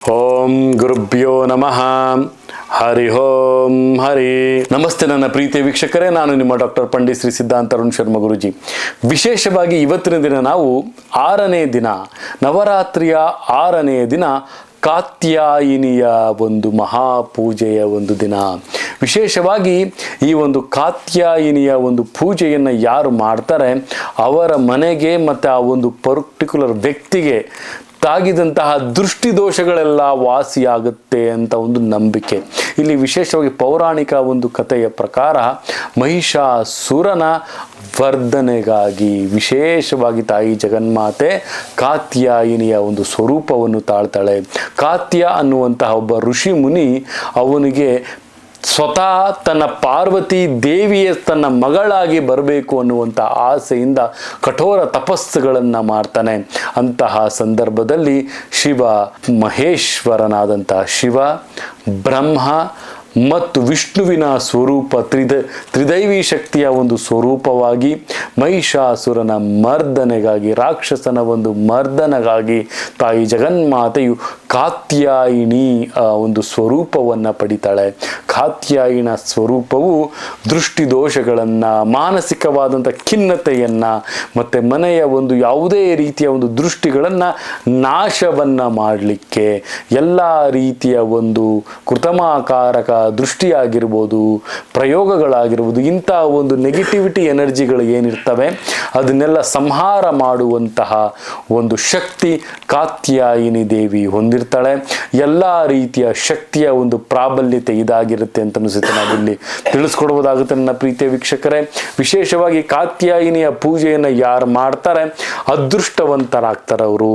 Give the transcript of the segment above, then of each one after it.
ಓಂ ಗುರುಭ್ಯೋ ನಮಃ. ಹರಿ ಓಂ ಹರಿ. ನಮಸ್ತೆ ನನ್ನ ಪ್ರೀತಿಯ ವೀಕ್ಷಕರೇ, ನಾನು ನಿಮ್ಮ ಡಾಕ್ಟರ್ ಪಂಡಿತ್ ಶ್ರೀ ಸಿದ್ಧಾಂತ ಅರುಣ್ ಶರ್ಮ ಗುರುಜಿ. ವಿಶೇಷವಾಗಿ ಇವತ್ತಿನ ದಿನ ನಾವು 6ನೇ ದಿನ, ನವರಾತ್ರಿಯ 6ನೇ ದಿನ, ಕಾತ್ಯಾಯಿನಿಯ ಒಂದು ಮಹಾಪೂಜೆಯ ಒಂದು ದಿನ. ವಿಶೇಷವಾಗಿ ಈ ಒಂದು ಕಾತ್ಯಾಯಿನಿಯ ಒಂದು ಪೂಜೆಯನ್ನು ಯಾರು ಮಾಡ್ತಾರೆ ಅವರ ಮನೆಗೆ ಮತ್ತು ಆ ಒಂದು ಪರ್ಟಿಕ್ಯುಲರ್ ವ್ಯಕ್ತಿಗೆ ತಾಗಿದಂತಹ ದೃಷ್ಟಿದೋಷಗಳೆಲ್ಲ ವಾಸಿಯಾಗುತ್ತೆ ಅಂತ ಒಂದು ನಂಬಿಕೆ. ಇಲ್ಲಿ ವಿಶೇಷವಾಗಿ ಪೌರಾಣಿಕ ಒಂದು ಕಥೆಯ ಪ್ರಕಾರ ಮಹಿಷಾಸುರನ ವರ್ಧನೆಗಾಗಿ ವಿಶೇಷವಾಗಿ ತಾಯಿ ಜಗನ್ಮಾತೆ ಕಾತ್ಯಾಯಿನಿಯ ಒಂದು ಸ್ವರೂಪವನ್ನು ತಾಳ್ತಾಳೆ. ಕಾತ್ಯ ಅನ್ನುವಂತಹ ಒಬ್ಬ ಋಷಿ ಮುನಿ ಅವನಿಗೆ ಸ್ವತಃ ತನ್ನ ಪಾರ್ವತಿ ದೇವಿಯ ತನ್ನ ಮಗಳಾಗಿ ಬರಬೇಕು ಅನ್ನುವಂಥ ಆಸೆಯಿಂದ ಕಠೋರ ತಪಸ್ಸುಗಳನ್ನು ಮಾಡ್ತಾನೆ. ಅಂತಹ ಸಂದರ್ಭದಲ್ಲಿ ಮಹೇಶ್ವರನಾದಂತಹ ಶಿವ, ಬ್ರಹ್ಮ ಮತ್ತು ವಿಷ್ಣುವಿನ ಸ್ವರೂಪ ತ್ರಿದೈವಿ ಶಕ್ತಿಯ ಒಂದು ಸ್ವರೂಪವಾಗಿ ಮಹಿಷಾಸುರನ ಮರ್ದನೆಗಾಗಿ, ರಾಕ್ಷಸನ ಒಂದು ಮರ್ದನೆಗಾಗಿ ತಾಯಿ ಜಗನ್ಮಾತೆಯು ಕಾತ್ಯಾಯಿನಿ ಒಂದು ಸ್ವರೂಪವನ್ನು ಪಡಿತಾಳೆ. ಕಾತ್ಯಾಯಿನ ಸ್ವರೂಪವು ದೃಷ್ಟಿದೋಷಗಳನ್ನು, ಮಾನಸಿಕವಾದಂಥ ಖಿನ್ನತೆಯನ್ನು ಮತ್ತು ಮನೆಯ ಒಂದು ಯಾವುದೇ ರೀತಿಯ ಒಂದು ದೃಷ್ಟಿಗಳನ್ನು ನಾಶವನ್ನು ಮಾಡಲಿಕ್ಕೆ, ಎಲ್ಲ ರೀತಿಯ ಒಂದು ಕೃತಮಾಕಾರಕ ದೃಷ್ಟಿಯಾಗಿರ್ಬೋದು, ಪ್ರಯೋಗಗಳಾಗಿರ್ಬೋದು, ಇಂಥ ಒಂದು ನೆಗೆಟಿವಿಟಿ ಎನರ್ಜಿಗಳು ಏನಿರ್ತವೆ ಅದನ್ನೆಲ್ಲ ಸಂಹಾರ ಮಾಡುವಂತಹ ಒಂದು ಶಕ್ತಿ ಕಾತ್ಯಾಯಿನಿ ದೇವಿ ಹೊಂದಿರ್ತಾಳೆ. ಎಲ್ಲ ರೀತಿಯ ಶಕ್ತಿಯ ಒಂದು ಪ್ರಾಬಲ್ಯತೆ ಇದಾಗಿರುತ್ತೆ ಅಂತ ಅನಿಸುತ್ತೆ. ನಾವಿಲ್ಲಿ ತಿಳಿಸ್ಕೊಡ್ಬೋದಾಗುತ್ತೆ ನನ್ನ ಪ್ರೀತಿಯ ವೀಕ್ಷಕರೇ. ವಿಶೇಷವಾಗಿ ಕಾತ್ಯಾಯಿನಿಯ ಪೂಜೆಯನ್ನು ಯಾರು ಮಾಡ್ತಾರೆ ಅದೃಷ್ಟವಂತರಾಗ್ತಾರೆ. ಅವರು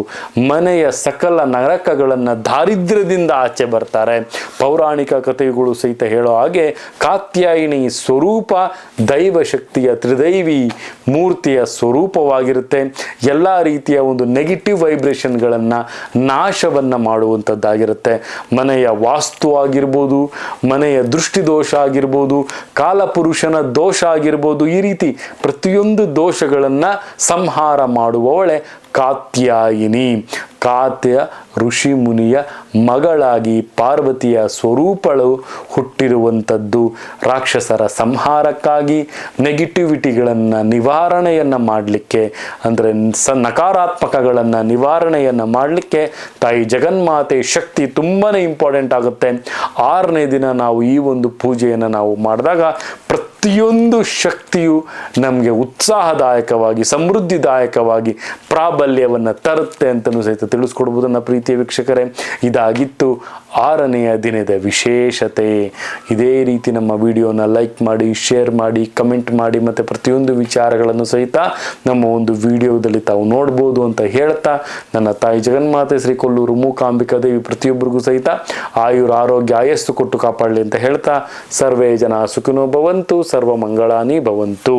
ಮನೆಯ ಸಕಲ ನರಕಗಳನ್ನು, ದಾರಿದ್ರ್ಯದಿಂದ ಆಚೆ ಬರ್ತಾರೆ. ಪೌರಾಣಿಕ ಕಥೆಗಳು ಸಹಿತ ಹೇಳೋ ಹಾಗೆ ಕಾತ್ಯಾಯಿನಿ ಸ್ವರೂಪ ದೈವ ಶಕ್ತಿಯ ತ್ರಿದೈವಿ ಮೂರ್ತಿಯ ಸ್ವರೂಪವಾಗಿರುತ್ತೆ. ಎಲ್ಲ ರೀತಿಯ ಒಂದು ನೆಗೆಟಿವ್ ವೈಬ್ರೇಷನ್ಗಳನ್ನು ನಾಶವನ್ನು ಮಾಡುವಂಥದ್ದಾಗಿರುತ್ತೆ. ಮನೆಯ ವಾಸ್ತು ಆಗಿರ್ಬೋದು, ಮನೆಯ ದೃಷ್ಟಿದೋಷ ಆಗಿರ್ಬೋದು, ಕಾಲಪುರುಷನ ದೋಷ ಆಗಿರ್ಬೋದು, ಈ ರೀತಿ ಪ್ರತಿಯೊಂದು ದೋಷಗಳನ್ನು ಸಂಹಾರ ಮಾಡುವವಳೆ ಕಾತ್ಯಾಯಿನಿ. ಕಾತ್ಯ ಋಷಿ ಮುನಿಯ ಮಗಳಾಗಿ ಪಾರ್ವತಿಯ ಸ್ವರೂಪಗಳು ಹುಟ್ಟಿರುವಂಥದ್ದು. ರಾಕ್ಷಸರ ಸಂಹಾರಕ್ಕಾಗಿ, ನೆಗೆಟಿವಿಟಿಗಳನ್ನು ನಿವಾರಣೆಯನ್ನು ಮಾಡಲಿಕ್ಕೆ, ಅಂದರೆ ನಕಾರಾತ್ಮಕಗಳನ್ನು ನಿವಾರಣೆಯನ್ನು ಮಾಡಲಿಕ್ಕೆ ತಾಯಿ ಜಗನ್ಮಾತೆ ಶಕ್ತಿ ತುಂಬಾ ಇಂಪಾರ್ಟೆಂಟ್ ಆಗುತ್ತೆ. 6ನೇ ದಿನ ನಾವು ಈ ಒಂದು ಪೂಜೆಯನ್ನು ನಾವು ಮಾಡಿದಾಗ ಪ್ರತಿಯೊಂದು ಶಕ್ತಿಯು ನಮಗೆ ಉತ್ಸಾಹದಾಯಕವಾಗಿ, ಸಮೃದ್ಧಿದಾಯಕವಾಗಿ ಪ್ರಾಬಲ್ಯವನ್ನು ತರುತ್ತೆ ಅಂತಲೂ ಸಹಿತ ತಿಳಿಸ್ಕೊಡ್ಬೋದು ನನ್ನ ಪ್ರೀತಿಯ ವೀಕ್ಷಕರೇ. ಇದಾಗಿತ್ತು 6ನೆಯ ದಿನದ ವಿಶೇಷತೆ. ಇದೇ ರೀತಿ ನಮ್ಮ ವಿಡಿಯೋನ ಲೈಕ್ ಮಾಡಿ, ಶೇರ್ ಮಾಡಿ, ಕಮೆಂಟ್ ಮಾಡಿ ಮತ್ತು ಪ್ರತಿಯೊಂದು ವಿಚಾರಗಳನ್ನು ಸಹಿತ ನಮ್ಮ ಒಂದು ವಿಡಿಯೋದಲ್ಲಿ ತಾವು ನೋಡ್ಬೋದು ಅಂತ ಹೇಳ್ತಾ, ನನ್ನ ತಾಯಿ ಜಗನ್ಮಾತೆ ಶ್ರೀ ಕೊಲ್ಲೂರು ಮೂಕಾಂಬಿಕಾ ದೇವಿ ಪ್ರತಿಯೊಬ್ಬರಿಗೂ ಸಹಿತ ಆಯುರ ಆರೋಗ್ಯ ಆಯಸ್ಸು ಕೊಟ್ಟು ಕಾಪಾಡಲಿ ಅಂತ ಹೇಳ್ತಾ, ಸರ್ವೇ ಜನ ಸುಖಿನೋ ಭವಂತು, ಸರ್ವ ಮಂಗಳಾನಿ ಭವಂತು.